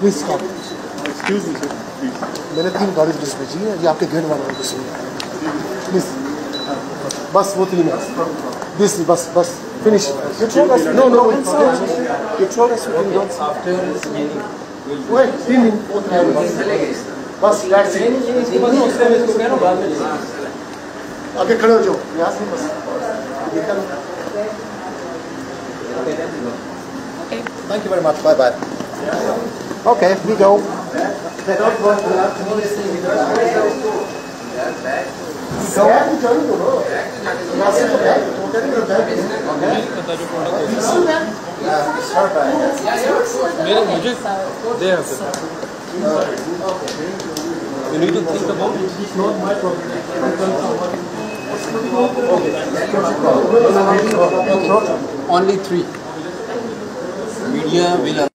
Please stop. Excuse me, sir. Please. मैंने 3 गाड़ी police भेजी है, ये आपके गेट वालों को सुनिए. Please. बस वो 3 है. This बस finish. You told us. No. You told us we can go after meeting. Wait, 3 minutes. बस that's it. आगे खड़े हो जाओ. यहाँ से बस. Thank you very much. Bye. Okay, we go. मुझे दे You need to think about it. It's not my problem. Only 3. Media will